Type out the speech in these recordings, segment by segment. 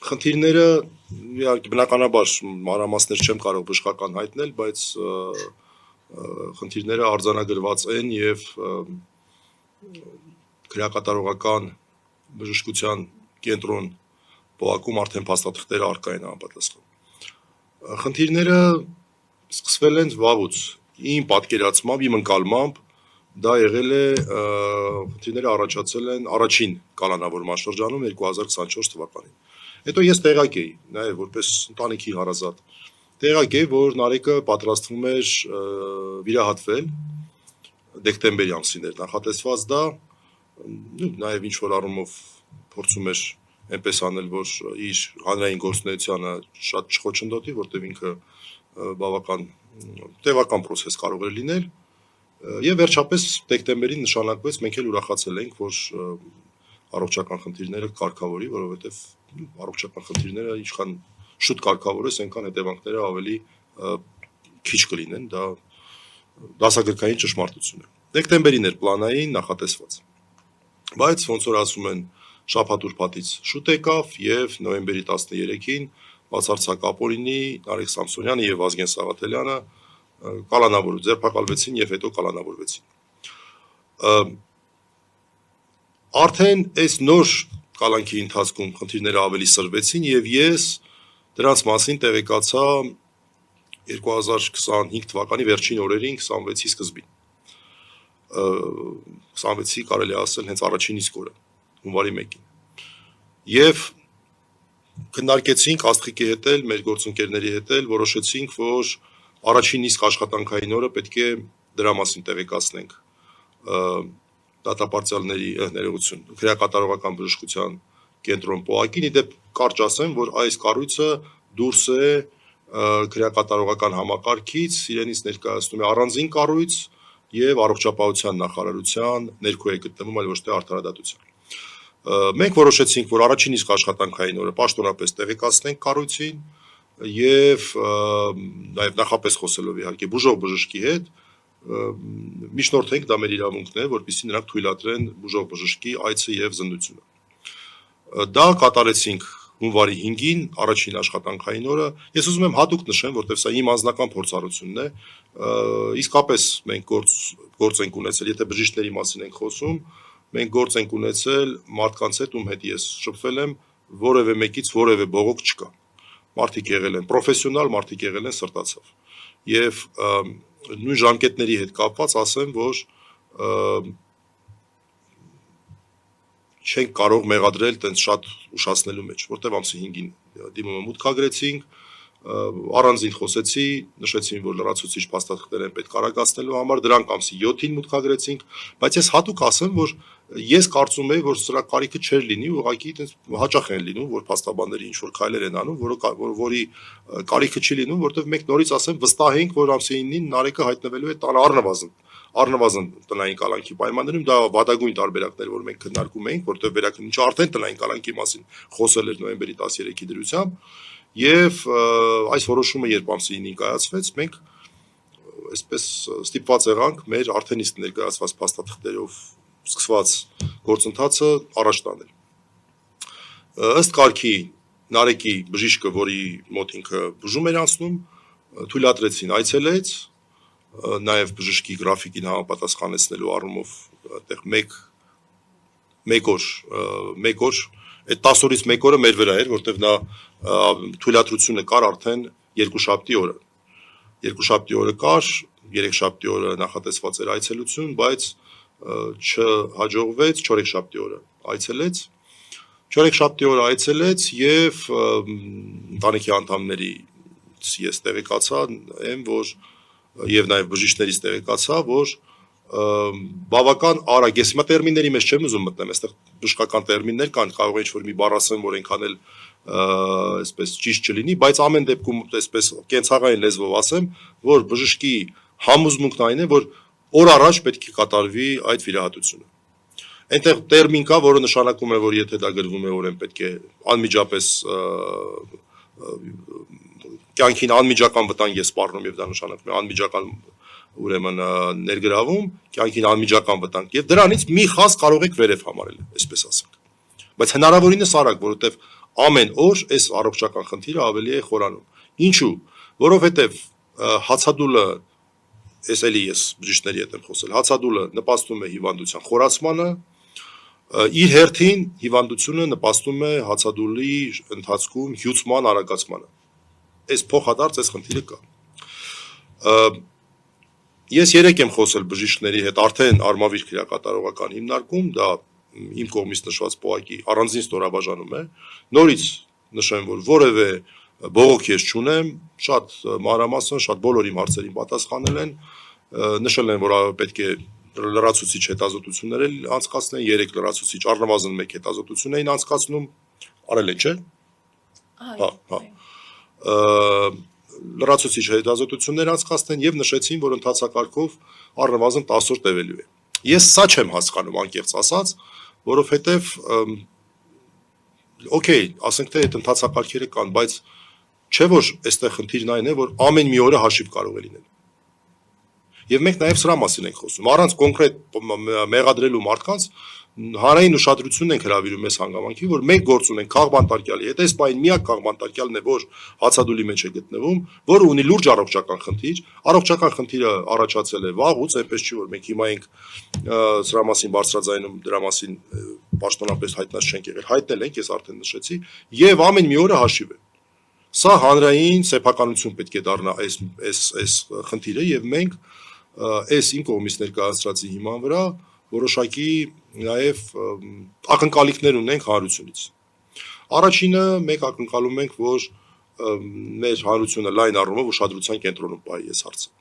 Խնդիրները իհարկե բնականաբար մանրամասներ չեմ կարող բժշկական հայտնել, բայց խնդիրները արձանագրված են եւ քրեակատարողական բժշկության կենտրոն բողոքում արդեն փաստաթղթերը առկա են համապատասխան։ Խնդիրները սկսվել են վաղուց, իմ պատկերացմամբ, իմ ընկալմամբ դա եղել է խնդիրները առաջացել են առաջին կալանավորման շրջանում 2024 թվականին։ Հետո ես տեղակ էի, նաև որպես ընտանիքի հարազատ, տեղակ էի, որ Նարեկը պատրաստվում էր վիրահատվել դեկտեմբերի ամսին էր նախատեսված դա, նաև ինչ-որ առումով փորձում էր այնպես անել, որ իր հանրային գործունեությանը շատ չխոչընդոտի, որտեղ ինքը բավական տևական պրոցես կարող էր լինել, եւ վերջապես դեկտեմբերին նշանակվեց, մենք էլ ուրախացել ենք, որ առողջական խնդիրները կարգավորի, որովհետեւ առողջական խնդիրները ինչքան շուտ կարգավորես, այնքան հետևանքները ավելի քիչ կլինեն, դա դասագրքային ճշմարտություն է։ Դեկտեմբերին էր պլանային նախատեսված։ Բայց ոնց որ ասում են, շաբաթ-ուրբաթից շուտ եկավ եւ նոյեմբերի 13-ին բացարձակ ապօրինի Նարեկ Սամսոնյանը եւ Վազգեն Սաղաթելյանը կալանավորու ձերբակալվեցին եւ հետո կալանավորվեցին։ Արդեն այս նոր կալանքի ընթացքում խնդիրները ավելի սրվեցին եւ ես դրանց մասին տեղեկացա 2025 թվականի վերջին օրերին 26-ի սկզբին։ 26-ի կարելի ասել հենց առաջին իսկ օրը, հունվարի 1-ին։ Եվ քննարկեցինք Աստղիկի հետ էլ, մեր գործընկերների հետ էլ, որոշեցինք, որ առաջին իսկ աշխատանքային օրը պետք է դրա մասին տեղեկացնենք դատապարտյալների ներողություն, քրեակատարողական բժշկության կենտրոն ՊՕԱԿ-ին, իդեպ կարճ ասեմ, որ այս կառույցը դուրս է քրեակատարողական համակարգից, իրենից ներկայացնում է առանձին կառույց եւ առողջապահության նախարարության ներքո է գտնվում, այլ ոչ թե արդարադատության։ Մենք որոշեցինք, որ առաջին իսկ աշխատանքային օրը պաշտոնապես տեղեկացնենք կառույցին եւ նաեւ նախապես խոսելով իհարկե բուժող բժշկի հետ միջնորդենք, դա մեր իրավունքն է, որպեսզի նրանք թույլատրեն բուժող բժշկի այցը եւ զնդությունը։ Դա կատարեցինք հունվարի 5-ին, առաջին աշխատանքային օրը։ Ես ուզում եմ հատուկ նշեմ, որտեղ սա իմ անձնական փորձառությունն է, իսկապես մենք գործ ենք ունեցել, եթե բժիշկների մասին ենք խոսում, մենք գործ ենք ունեցել մարդկանց հետ, ում հետ ես շփվել եմ, որևէ մեկից որևէ բողոք չկա։ Մարդիկ եղել են պրոֆեսիոնալ, մարդիկ եղել են սրտացավ։ Եվ նույն ժամկետների հետ կապված ասեմ, որ չենք կարող մեղադրել տենց շատ ուշացնելու մեջ, որտեվ ամսի 5-ին դիմումը մուտքագրեցինք, առանձին խոսեցի, նշեցին, որ լրացուցիչ փաստաթղթեր են պետք արագացնելու համար, դրանք ամսի 7-ին մուտքագրեցինք, բայց ես հատուկ ասեմ, որ ես կարծում եմ, որ սրա կարիքը չէր լինի, ուղղակի տենց հաճախ են լինում, որ փաստաբանները ինչ որ քայլեր են անում, որի կարիքը չի լինում, որտեվ մենք նորից ասեմ, վստահ ենք, որ ամսի 9-ին Նարեկը հայտնվելու է տանը առնվազն տնային կալանքի պայմաններում, դա վատագույն տարբերակներ, որ մենք քննարկում էինք, որտեղ վերակնիչը արդեն տնային կալանքի մասին խոսել էր նոյեմբերի 13-ի դրությամբ, եւ այս որոշումը երբ ամսի 9-ին կայացվեց, մենք այսպես ստիպված եղանք մեր արդեն իսկ ներկայացված փաստաթղթերով սկսված գործընթացը առաջ տանել։ Ըստ կարգի Նարեկի բժիշկը, որի մոտ ինքը բուժում էր անցնում, թույլատրեցին այցելեց, նաև բժշկի գրաֆիկին համապատասխանեցնելու առումով այդտեղ մեկ օր, այդ 10 օրից մեկ օրը մեր վրա էր, որտեղ նա թույլատրությունը կար արդեն երկուշաբթի օրը։ Երկուշաբթի օրը կար, երեքշաբթի օրը նախատեսված էր այցելություն, բայց չհաջողվեց, չորեքշաբթի օրը այցելեց։ Չորեքշաբթի օրը այցելեց եւ ընտանիքի անդամներից ես տեղեկացա եմ, որ եւ նաեւ բժիշկներից տեղեկացա, որ բավական արագ, ես հիմա տերմինների մեջ չեմ ուզում մտնեմ, այստեղ բժշկական տերմիններ կան, կարող է ինչ-որ մի բառ ասեմ, որ այնքան էլ այսպես ճիշտ չլինի, բայց ամեն դեպքում այսպես կենցաղային լեզվով ասեմ, որ բժշկի համոզմունքն այն է, որ օր առաջ պետք է կատարվի այդ վիրահատությունը։ Այնտեղ տերմին կա, որը նշանակում է, որ եթե դա գրվում է, ուրեմն պետք է անմիջապես կյանքին անմիջական վտանգ է սպառնում եւ դա նշանակում է անմիջական ուրեմն ներգրավում, կյանքին անմիջական վտանգ եւ դրանից մի խազ կարող եք վերև համարել, այսպես ասենք։ Բայց հնարավորինս արագ, որովհետեւ ամեն օր այս առողջական խնդիրը ավելի է խորանում։ Ինչու՞, որովհետև հացադուլը, ես էլի բժիշկների հետ եմ խոսել, հացադուլը նպաստում է հիվանդության խորացմանը, իր հերթին հիվանդությունը նպաստում է հացադուլի ընթացքում հյուծման արագացմանը։ Այս փոխադարձ այս խնդիրը կա։ Ես երեք եմ խոսել բժիշկների հետ, արդեն արմավիրք իրակատարողական հիմնարկում, դա իմ կողմից նշված պոակի առանձին ստորաբաժանում է, նորից նշեմ, որ որևէ բողոք ես չունեմ, շատ մանրամասն, շատ բոլոր իմ հարցերին պատասխանել են, նշել են, որ պետք է լրացուցիչ հետազոտություններ անցկացնեն, 3 լրացուցիչ, առնվազն 1 հետազոտություն էին անցկացնում, արել են, չէ՞։ Հա։ Լրացուցիչ հետազոտություններ անցկացնեն եւ նշեցին, որ ընթացակարգով առնվազն 10 օր տևելու է։ Ես սա չեմ հասկանում, անկեղծ ասած, որովհետեւ օքեյ, ասենք թե այդ ընթացակարգերը կան, բայց չէ որ այստեղ խնդիրն այն է, որ ամեն մի օրը հաշիվ կարող է լինել։ Եվ մենք նաև սրա մասին ենք խոսում, առանց կոնկրետ մեղադրելու մարդկանց հանրային ուշադրությունն ենք հրավիրում այս հանգամանքի, որ մենք գործ ունենք քաղբանտարկյալի հետ, այս բային միակ քաղբանտարկյալն է, որ հացադուլի մեջ է գտնվում, որը ունի լուրջ առողջական խնդիր, առողջական խնդիրը առաջացել է վաղուց, այնպես չի որ մենք հիմա ենք սրա մասին բարձրաձայնում, դրա մասին պաշտոնապես հայտնած չենք եղել, հայտնել ենք, ես արդեն նշեցի, եւ ամեն մի օրը հաշիվ է։ Սա հանրային սեփականություն պետք է դառնա այս խնդիրը եւ մենք այս իմ կողմից ներկայացրածի հիման վրա որոշակի նաև ակնկալիքներ ունենք հանրությունից։ Առաջինը մենք ակնկալում ենք, որ մեր հանրությունը լայն առումով ուշադրության կենտրոնում պահի այս հարցը։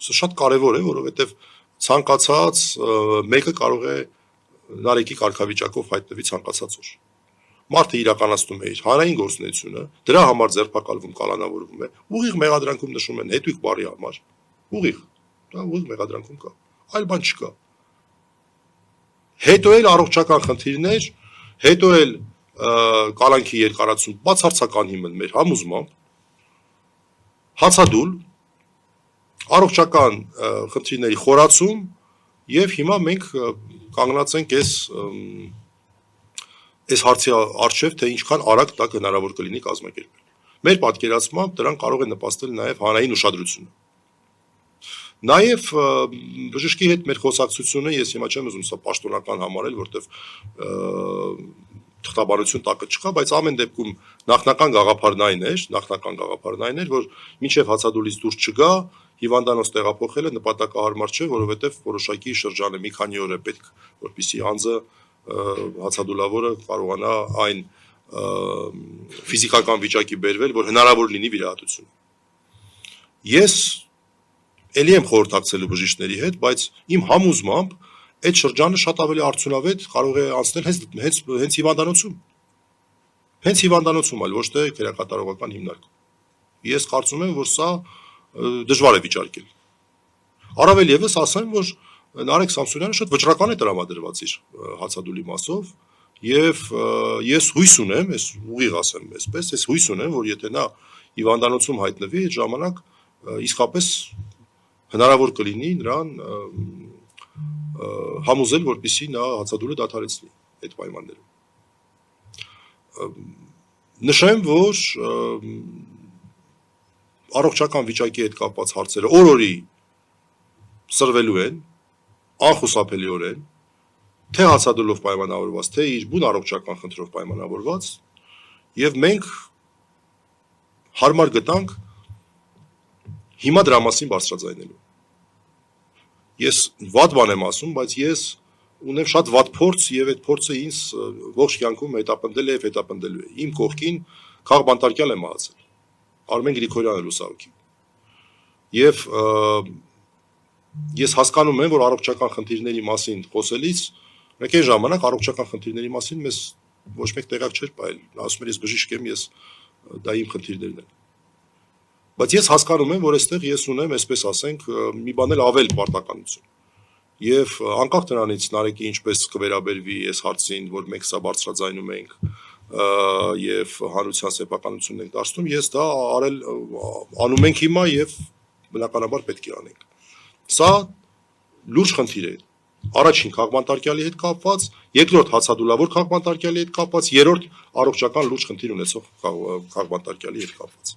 Սա շատ կարևոր է, որովհետև ցանկացած մեկը կարող է նարեկի կարգավիճակով հայտնվի ցանկացած օր։ Մարդը իրականացնում է իր հանրային գործունեությունը, դրա համար ձերբակալվում, կալանավորվում է, ուղիղ մեղադրանքում նշում են հետույք բառի համար, ուղիղ, դա ուղիղ մեղադրանքում կա, այլ բան չկա։ Հետո էլ առողջական խնդիրներ, հետո էլ կալանքի երկարացում, բացարձական հիմն մեր համոզմամբ, հացադուլ, առողջական խնդիրների խորացում եւ հիմա մենք կանգնած ենք այս հարցի առջև, թե ինչքան արագ դա հնարավոր կլինի կազմակերպել։ Մեր պատկերացմամբ դրան կարող է նպաստել նաև հանրային ուշադրությունը։ Նաև բժշկի հետ մեր խոսակցությունը, ես հիմա չեմ ուզում սա պաշտոնական համարել, որտեվ թղթաբանություն տակը չկա, բայց ամեն դեպքում նախնական գաղափարն այն էր, որ մինչև հացադուլից դուրս չգա, հիվանդանոց տեղափոխելը նպատակահարմար չէ, որովհետև որոշակի շրջան է, մի քանի օր է պետք, որպեսզի անձը հացադուլավորը կարողանա այն ֆիզիկական վիճակի բերվել, որ հնարավոր լինի վիրահատությունը։ Ես ելի եմ խորհրդակցելու բժիշկների հետ, բայց իմ համոզմամբ այդ շրջանը շատ ավելի արդյունավետ կարող է անցնել հենց հիվանդանոցում։ Հենց հիվանդանոցում, այլ ոչ թե քերակատարողական հիմնարկում։ Ես կարծում եմ, որ սա դժվար է վիճարկել։ Առավել եւս ասեմ, որ Նարեկ Սամսոնյանը շատ վճռական է տրամադրված իր հացադուլի մասով եւ ես հույս ունեմ, ես ուղիղ ասեմ այսպես, ես հույս ունեմ, որ եթե նա հիվանդանոցում հայտնվի, այդ ժամանակ իսկապես հնարավոր կլինի նրան համոզել, որպեսզի նա հացադուլը դադարեցնի այդ պայմաններում։ Նշեմ, որ առողջական վիճակի հետ կապված հարցերը օր-օրի սրվելու են, անխուսափելիորեն, թե հացադուլով պայմանավորված, թե իր բուն առողջական խնդրով պայմանավորված, եւ մենք հարմար գտանք հիմա դրա մասին բարձրաձայնելու։ Ես վատ բան եմ ասում, բայց ես ունեմ շատ վատ փորձ եւ այդ փորձը ինձ ողջ կյանքում հետապնդել է եւ հետապնդելու է։ Իմ կողքին քաղբանտարկյալ եմ մահացել։ Արմեն Գրիգորյանը լուսահոգի։ Եվ ես հասկանում եմ, որ առողջական խնդիրների մասին խոսելիս, մեկ այն ժամանակ առողջական խնդիրների մասին մեզ ոչ մեկ տեղակ չէր պահել։ Ասում էր ես բժիշկ եմ, ես դա իմ խնդիրներն են։ Բայց ես հասկանում եմ, որ այստեղ ես ունեմ, այսպես ասենք, մի բան էլ ավել պարտականություն։ Եվ անկախ դրանից Նարեկի ինչպես կվերաբերվի այս հարցին, որ մենք սա բարձրաձայնում ենք եւ հանրության սեփականությունն ենք դարձնում, ես դա անում ենք հիմա եւ բնականաբար պետք է անենք։ Սա լուրջ խնդիր է առաջին քաղբանտարկյալի հետ կապված, երկրորդ հացադուլավոր քաղբանտարկյալի հետ կապված, երրորդ առողջական լուրջ խնդիր ունեցող քաղբանտարկյալի հետ կապված։